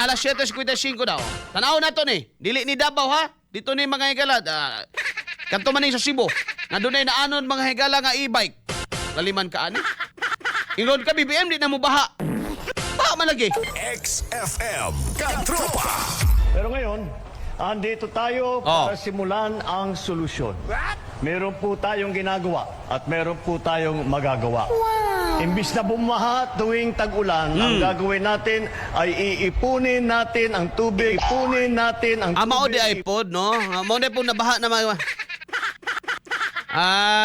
alas 7:55 daw. Tanaw na to ni. Dili ni Davao ha. Dito ni mga higala. Kanto man ni sa Cebu. Nga dunay naanon mga higala nga e-bike. Laliman ka ani. Ingon ka BBM di na mo baha. Baha man lagi. XFM Katropa. Pero ngayon, andito tayo para simulan ang solusyon. Meron po tayong ginagawa at meron po tayong magagawa. Imbis na bumaha tuwing tag-ulan, ang gagawin natin ay iipunin natin ang tubig. Ipunin natin ang tubig. Mao di iPod no. Mao na po nabaha na mga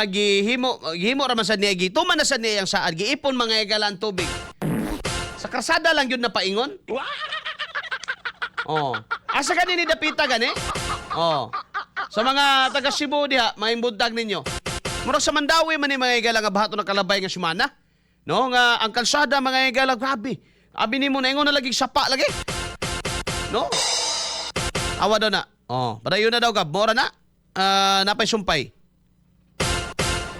gihimo ra man sa niya gituman na sa niya ang saad giipon mga higala ang tubig. Sa karsada lang yun napaingon. Oh. Asa ka ni dapita gani? Oh. Sa mga taga Cebu diha, mahimbutag ninyo. Murag sa Mandawi man ni mga higala nga bahato na kalabay nga semana. No, nga ang kalsada mga higala grabe. Abi nimo na ingon na lagi sapa lagi. No? Awa daw na. Oh, padayon na daw ka. Mora na. Napay sumpay.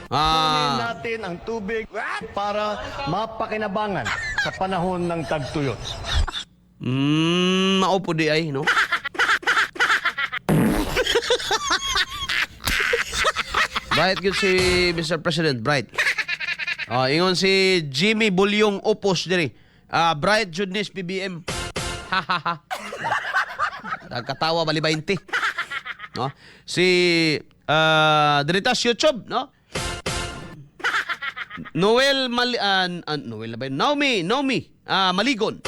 Ipunin natin ang tubig para mapakinabangan sa panahon ng tagtuyot. Maupo di ay, no? Bright yun si Mr. President, bright. Ingon si Jimmy Bulyong Opos diri. Bright Judnis PBM. Hahaha. Nagkatawa bali 20. No? Si Diritas YouTube, no? Noel Noel na ba yun? Naomi Maligon.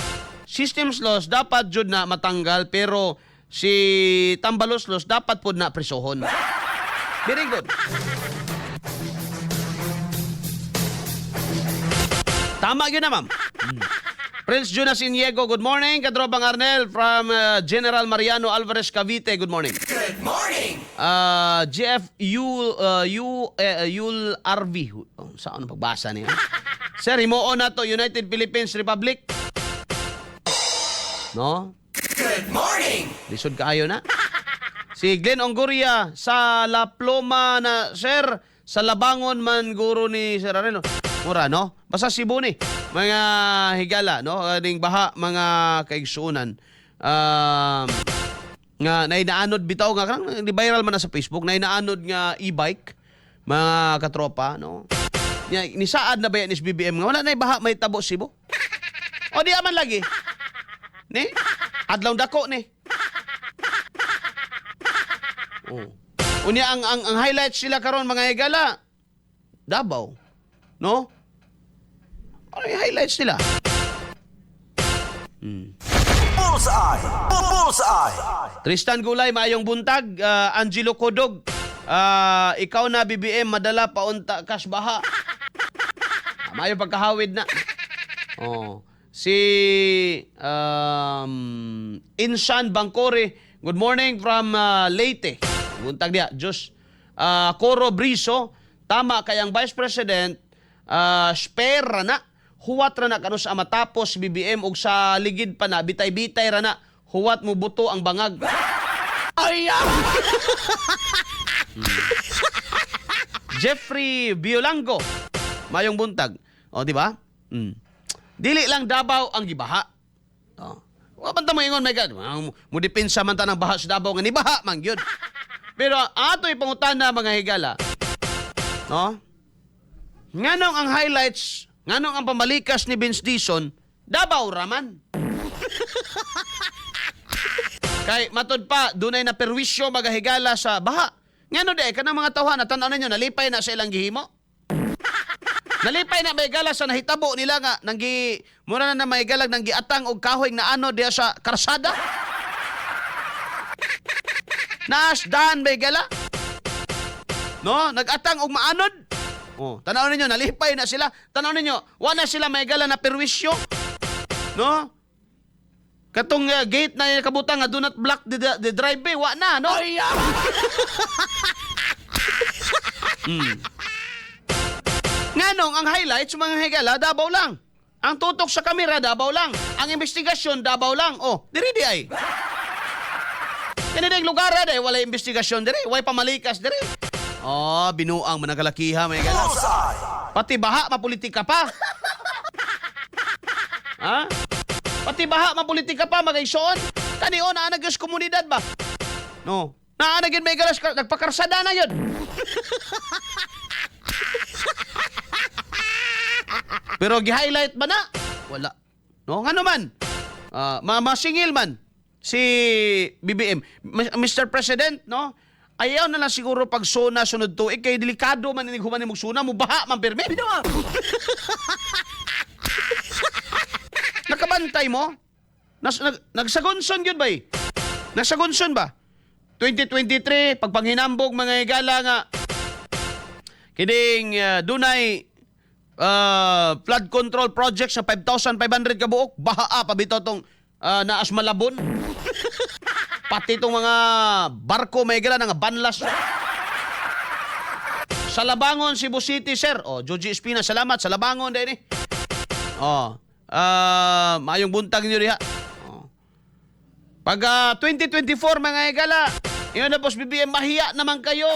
Systems loss dapat jud na matanggal pero si Tambalos loss dapat pod na presohon. Very good. Tama yun na, ma'am. Prince Jonas Iniego, good morning. Kadrobang Arnel from General Mariano Alvarez, Cavite, good morning. Good morning. GF Yul RV. Saan pagbasa niya? Sir, himuon na to, United Philippines Republic. No? Good morning. Lisod kaayo na. Si Glenn Ongoria sa La Ploma na, sir, sa Labangon man guro ni Sir Areno. Mura, no? Basta Cebu ni. Mga higala, no? Ding baha, mga kaigsuunan. Nga, nainaanod bitaw nga. Di viral man na sa Facebook. Nainaanod nga e-bike. Mga katropa, no? Nisaad na ba yan is BBM nga? Wala na baha, may tabo Cebu. O di aman lagi. Ni? Adlaw dako ni. Oh. Unya ang highlights sila karon mga higala. Davao. No? Ano yung highlights nila? Bullseye. Bullseye. Tristan Gulay, maayong buntag. Angelo Codog. Ikaw na BBM, madala paunta kas baha. Maayong pagkahawid na. Oh. Si Insan Bangkore, good morning from Leyte. Buntag dia, Diyos. Coro Briso, tama kayang Vice President, spare na, huwat ra na kanus sa matapos BBM ug sa ligid pa na, bitay-bitay ra na, huwat mo buto ang bangag. Ay! Jeffrey Biolango, mayong buntag. O, di ba? Dili lang Davao ang gibaha. Wa man ta moingon my God. Mo depensa man ta ng baha sa Davao nga ni baha man gyud. Pero ato'y pangutana mga higala. No? Nganong ang highlights, nganong ang pamalikas ni Vince Dizon, Davao raman. Kay matod pa dunay na perwisyo mga higala sa baha. Ngano di kanang mga tawhan tan-aw ninyo nalipay na sa ilang gihimo? Nalipay na may gala sa nahitabo nila nga nanggi mura na may galag nang giatang og kahoy na ano diya sa karsada. Nasdan may gala. No, nagatang og maanod. Oh, tanaw ninyo nalipay na sila. Tanaw ninyo, wa na sila may gala na perwisyo. No? Katong gate na kabutang nga do not block the driveway, wa na, no? Nganong ang highlights mga higala Davao lang. Ang tutok sa kamera Davao lang. Ang investigasyon Davao lang. Oh, diri di ay. Kani ding lugar day wala investigasyon diri, way pamalikas diri. Oh, binuang managalakiha mga higala. Pati baha mapolitika pa. Ha? Pati baha man politika pa magaysoon. Kani o naanag yung komunidad ba? No. Naanag yun may galas nagpakarsada na yun. Pero gi-highlight ba na? Wala. No, ngano man? Masingil man si BBM. Mr. President, no? Ayaw na lang siguro pag sona sunod tuig kay delikado man inig human imong suna mo baha man permi. Nakabantay mo? Nagsagonson yun ba eh? Nagsagonson ba? 2023 pagpanghinambog mga igala nga kining dunay flood control project sa 5,500 ka buok, bahaa pa bitaw tong naas Malabon. Pati itong mga barko may gala nga banlas. Sa Labangon, Cebu City, sir. Joji Espina, salamat. Sa Labangon, din eh. Mayong buntag nyo diha. Pag 2024, mga igala, yun na boss BBM, mahiya naman kayo.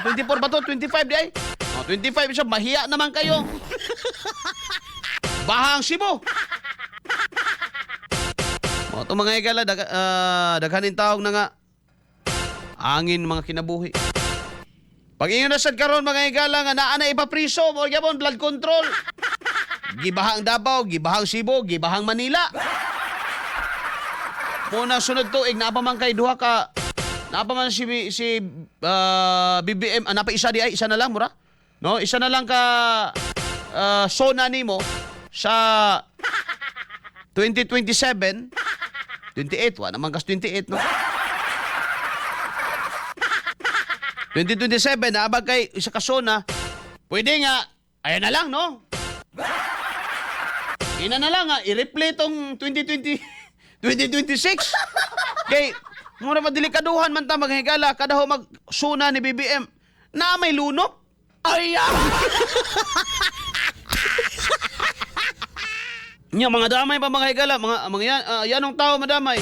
24 ba to? 25 di ay? 25 siya, mahiya naman kayo. Bahang Cebu. Ito mga igala, daghanin tawag na nga angin mga kinabuhi. Pag inyo nasad karon mga igala nga naa na ipapriso, mo gyapon blood control. Gibahang Davao, gibahang Cebu, gibahang Manila. Muna sunod tuig na pa man kay duha ka na pa man si BBM, na pa isa di ay isa na lang mura. No, isa na lang ka sona nimo sa 2027 28, wa naman kas 28, no? 2027, naabag kay isa kasona, pwede nga, ayan na lang, no? Ina na lang, i-replay tong 2026. Kay, muna madelikaduhan man ta maghigala, kada ho magsuna ni BBM, na may lunop. Ay, Nya mga damay pa mga higala, mga yanong tao madamay.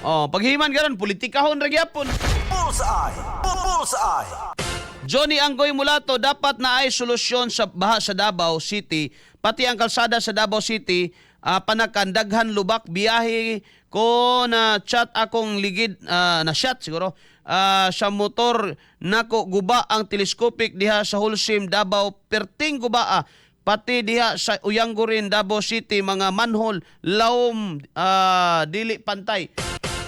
Paghiman garon politikahon ra gyapon. Bullseye. Bullseye. Johnny Anggoy Mulato, dapat na ay solusyon sa baha sa Davao City, pati ang kalsada sa Davao City, panakandaghan lubak biyahe ko na chat akong ligid na shot siguro sa motor nako guba ang telescopic diha sa Hulsim Davao perting guba pati diha sa Uyanggurin, Davao City, mga manhole, lawom, dili pantay.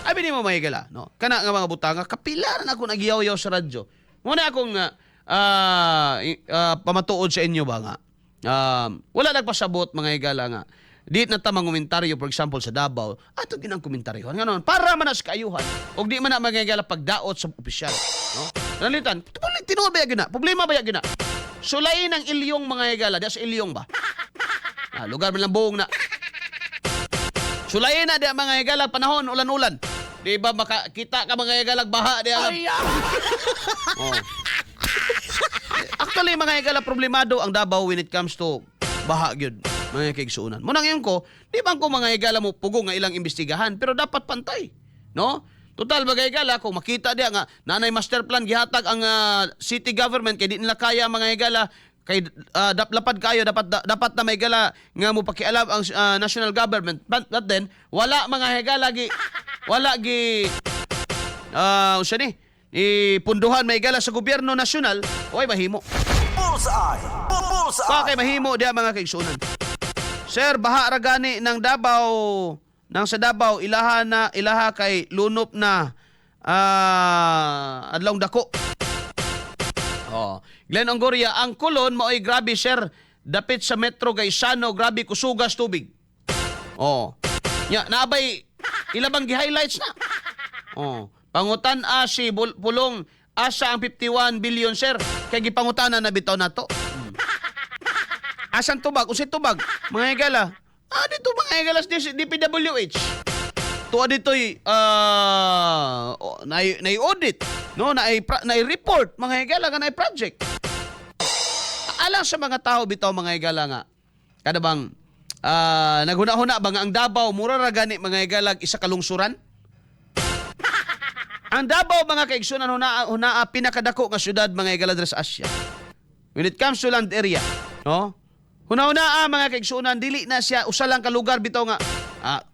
Ay, bini mo mahigala, no? Kana nga mga butanga, kapilaran ako nagyaw-yaw sa radyo. Muna akong pamatuod sa inyo ba nga? Wala nagpasabot mga higala nga. Di na tamang komentaryo, for example, sa Davao, ato ginang komentaryo. Nga para man sa kaayuhan, o di man na mga higala pagdaot sa opisyal. No? Nalitan, tinuod ba yagina? Problema ba yagina? Sulayin ang Ilyong mga higala. Diya sa Ilyong ba? Lugar man lang buong na. Sulayin na diya mga higala. Panahon, ulan-ulan. Di ba makakita ka mga higala baha diya? Actually mga higala, problemado ang Davao when it comes to baha gyud mga kaigsuunan. Munang yun ko, di ba ko mga higala mo pugo nga ilang imbestigahan, pero dapat pantay. No? Total bagay gala kung makita dia nga nanay master plan gihatag ang city government kay di nila kaya mga higala kay lapad kayo dapat na may gala nga mo pakialam ang national government but then wala mga higala wala usa ni ipunduhan may gala sa gobyerno nasyonal oy mahimo. Bullseye. Bullseye. Kay mahimo dia mga kaigsunan. Sir, baha ra gani ng Davao nang sa Davao, ilaha kay lunop na adlong dako. Glenn Ongoria, ang kulon maoy grabe sir, dapit sa Metro Gaisano, grabe kusugas tubig. Naabay ilabang gi-highlights na. Pangutan si Pulong asa ang 51 billion sir, kay gipangutanan na bitaw nato. Asan tubag? Usit tubag? Mga higala. Dito mga higalas DPWH. Tuwa dito'y na-audit, no? Na-report, mga higala nga na-project. Alang sa mga tao bitaw mga higala nga, kada bang naghuna-huna ba nga ang Davao, mura ra gani mga higala isa kalungsuran? Ang Davao mga kaigsunan huna pinakadako nga syudad mga higala sa Asia. When it comes to land area, no? Huna-huna mga kaigsunan, dili na siya usa lang ka lugar bitaw nga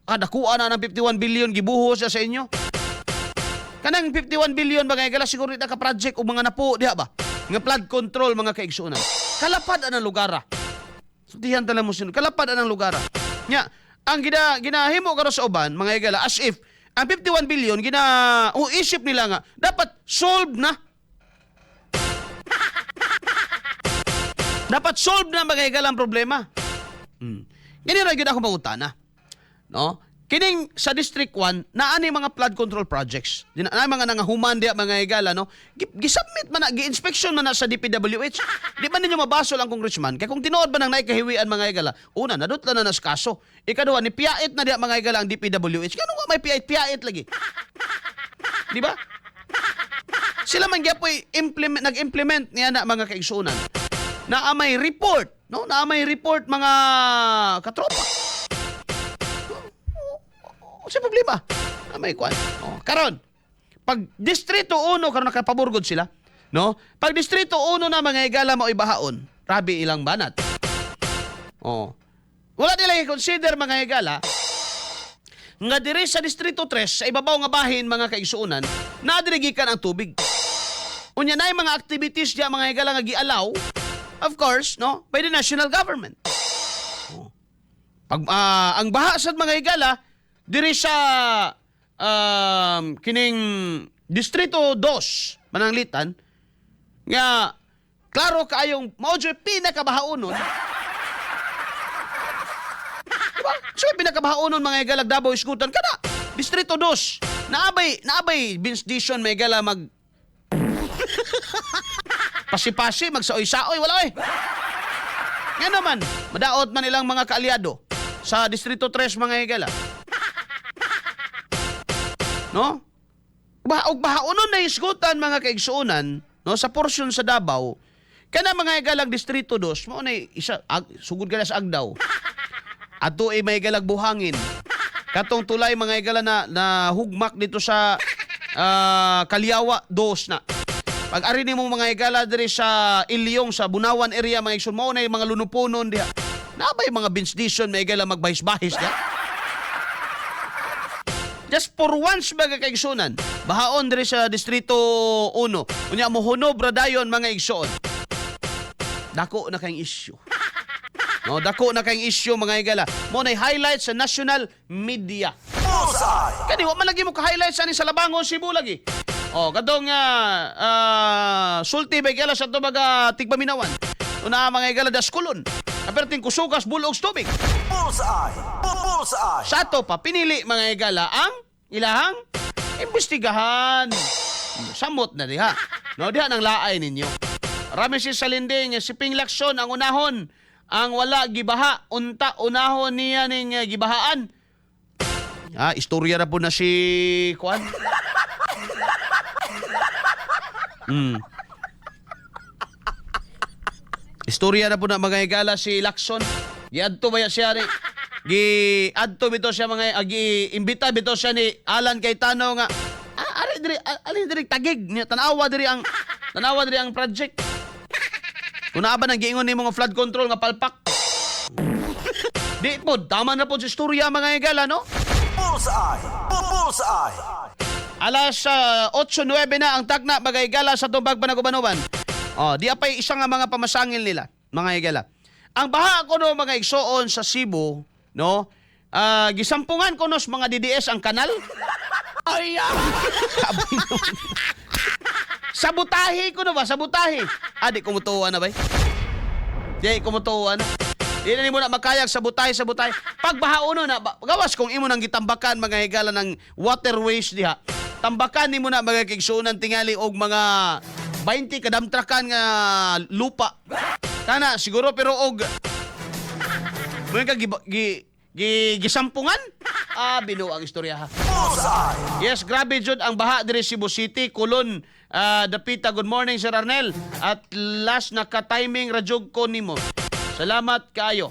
Dakuha na ng 51 billion gibuhos siya sa inyo. Kanang 51 billion mga igala siguro ita ka project o mga napo diha ba? Nga flood control mga kaigsuonan. Kalapad ang lugara. Sutihan tala mo sino. Kalapad ang lugara. Nya, ang ginahimo karon sa uban mga igala as if ang 51 billion isip nila nga dapat solve na. Dapat solve na mga igala ang problema. Ganyan ra gyud ako mangutana. No? Kining sa District 1 naani mga flood control projects. Na mga nangahuman diha mga higala no. Gisubmit man na gi-inspection man na sa DPWH. Di man ninyo mabasol ang congressman kay kung tinuod ba nang naikahiwian mga higala. Una nadutla na nas kaso. Ikaduha ni piait na diha mga higala ang DPWH. Kano nga may piait lagi. Di ba? Sila man gyapoy nag-implement niya na mga kaigsuonan. Na may report, no? Na may report mga katropa. Sa problema. May kwan. Karon, pag Distrito 1 karon nakapaburgod sila, no? Pag Distrito 1 na mga higala mo ibahaon, rabi ilang banat. Wala nila i-consider mga higala nga diri sa Distrito 3 sa ibabaw nga bahin mga kaigsuonan, nadirigikan ang tubig. Unya na mga activities diya mga higala nga gi-allow, of course, no, by the national government. Pag ang baha sa mga higala diri sa kining Distrito 2 Mananglitan nga klaro kaayong mao jud pinakabahaonon. Diba? So pinakabahaonon mga higala Davao Isgutan kana Distrito 2 naabay jurisdiction may higala mag pasi-pasi magsaoy-saoy wala oy. Nga naman madaot man ilang mga kaalyado sa Distrito 3 mga higala. No? Bahaonon na isgutan mga kaigsuonan, no, sa porsyon sa Davao. Kana mga higalag Distrito 2, mo na isa sugod ka na sa Agdaw. Ato ay may higalag buhangin. Katong tulay mga higala na hugmak dito sa Kalyawa 2 na. Pag ari nimo mga higala diri sa Ilyong sa Bunawan area mga igsoon mo na mga lunupunon diha. Nabay mga binsdison may higala magbahis-bahis diha. Just for once mga kaigsuonan, bahaon diri sa Distrito 1. Unya mo hunob radayon mga igsuon. Dako na kayong issue. No, dako na kayong issue mga higala. Mo nay highlight sa national media. Bullseye. Kani wa man lagi mo ka-highlight sa Labangon, Cebu lagi. Kadong sulti ba higala sa to mga tigpaminawan. Una mga higala daskulon. Aperting kusugas bulog tubig. Bullseye. Bullseye. Sa to pa pinili mga higala ang ilahang imbestigahan. Samot na diha. No, diha nang laay ninyo. Rami si Salinding, si Ping Lacson ang unahon. Ang wala gibaha, unta unahon niya ning gibahaan. Istorya na po na si Kuan. Istorya na po na mga higala si Lacson. Giadto ba siya ni giadto bito siya mga gi-imbita bito siya ni Alan Cayetano nga ali diri tagig niya tanawa diri ang project. Kuna ba nang giingon ni mga flood control nga palpak. Di po tama na po sa istorya mga higala no. Bullseye. Bullseye. Alas 8:09 na ang tagna mga higala sa tubag Panagubanuban. Di apay isa nga mga pamasangil nila mga higala. Ang baha ko no mga igsoon sa Cebu, no? Gisampungan ko no sa mga DDS ang kanal. Ay, sabotahe ko no ba? Sabotahe. Di kumutuwa na ba? Di kumutuwa na. Di na mo na makayag sabotahe. Pag bahaono na, gawas kung imo nang gitambakan mga higala ng waterways diha. Tambakan ni mo na mga kigsunan tingali og mga 20 kadamtrakan nga lupa. Kana siguro pero og mga gisampungan. Bino ang istorya ha. Bullseye. Yes, grabe jud ang baha diri Cebu City, Kulon, Dapita. Good morning Sir Arnel. At last naka-timing radyog ko nimo. Salamat kaayo.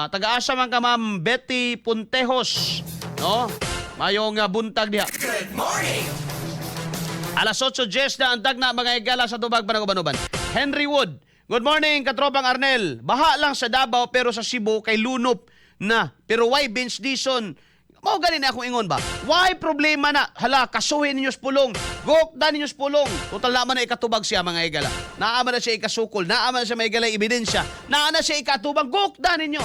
Taga-asa man ka Ma'am Betty Puntejos, no? Mayong buntag diha. Good morning. Alas 8:10 na ang tagna mga higala sa tubag Panagubanuban. Henry Wood. Good morning, katropang Arnel. Baha lang sa Davao pero sa Cebu kay lunop na. Pero why bench Dison? Mao gani na akong ingon ba? Why problema na? Hala, kasuhin ninyo sa pulong. Gokda ninyo sa pulong. Total naman na ikatubag siya mga igala. Naaman na siya ikasukol. Naaman na siya may igala ebidensya. Naaman na siya ikatubag. Gokda ninyo.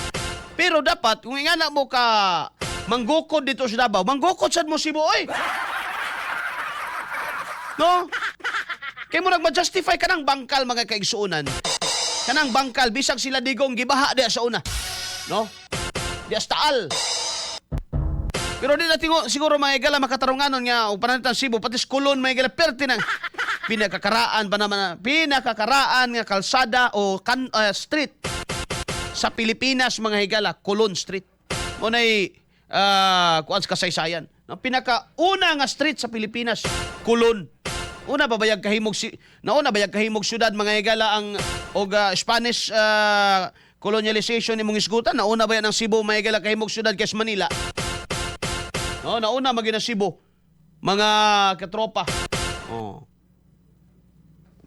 Pero dapat, kung ingana mo ka manggukod dito sa Davao, manggukod sad mo Cebu, oy. No? Kaya mo nagma-justify ka ng bangkal mga kaigsuunan. Kanang bangkal, bisag sila digong gibaha diya sa una. No? Diya sa taal. Pero di na siguro mga igala makatarunganon nga o pananitan Cebu, pati Kulon mga igala, perti ng pinakakaraan pa naman, pinakakaraan nga kalsada o street sa Pilipinas mga higala, Kulon Street. O na'y kuan sa kasaysayan. No? Pinakauna nga street sa Pilipinas, Kulon. Una ba bayag kahimog nauna bayag kahimog syudad mga higala ang Spanish colonialization ni mong isgutan. Nauna ba yan ang Cebu mga higala kahimog syudad kes Manila. No, nauna magina Cebu. Mga katropa. Oh.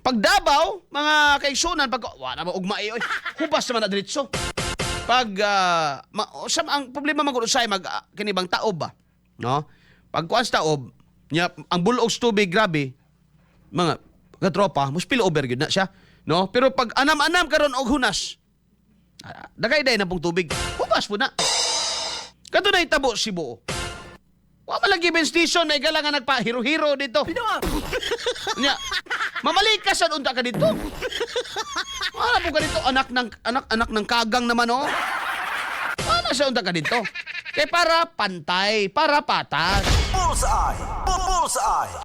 Pag Davao, mga kaigsunan, pag wala ba ugma oy. Hubas naman na diretso. Pag ang problema man gud usay kinibang taob ba. No? Pag kuan sa taob, nya ang bulog sa tubig grabe. Mga katropa, must spill over gyud na siya. No? Pero pag anam-anam karon og hunas, dagay-day na pong tubig. Hubas po na. Kato na itabo Cebu. Wa malagi Ben Station may gala nga nagpa-hiro-hiro dito. Nya, mamalikasan unta ka dito. Wala po ka dito anak ng kagang naman oh. Wala sa unta ka dito. Kay para pantay, para patas. Bullseye. Bullseye.